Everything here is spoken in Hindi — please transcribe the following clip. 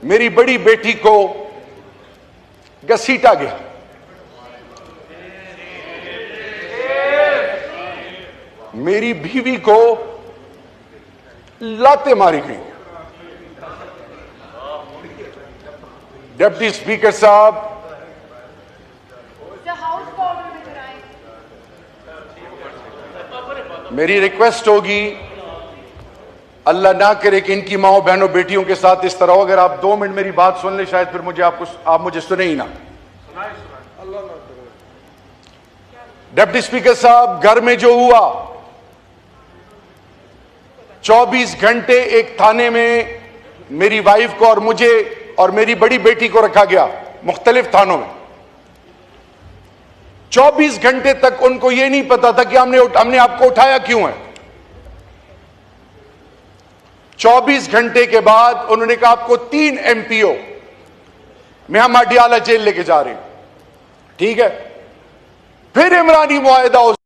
मेरी बड़ी बेटी को घसीटा गया। मेरी बीवी को लाते मारी गई। डिप्टी स्पीकर साहब, मेरी रिक्वेस्ट होगी, अल्लाह ना करे कि इनकी माओ बहनों बेटियों के साथ इस तरह हो। अगर आप 2 मिनट मेरी बात सुन ले, शायद फिर आप मुझे सुने ही ना। डिप्टी स्पीकर साहब, घर में जो हुआ, 24 घंटे एक थाने में मेरी वाइफ को और मुझे और मेरी बड़ी बेटी को रखा गया, मुख्तलिफ थानों में। 24 घंटे तक उनको यह नहीं पता था कि हमने आपको उठाया क्यों है। 24 घंटे के बाद उन्होंने कहा आपको 3 MPO में हम अडियाला जेल लेके जा रहे हैं। ठीक है, फिर इमरानी मुआहिदा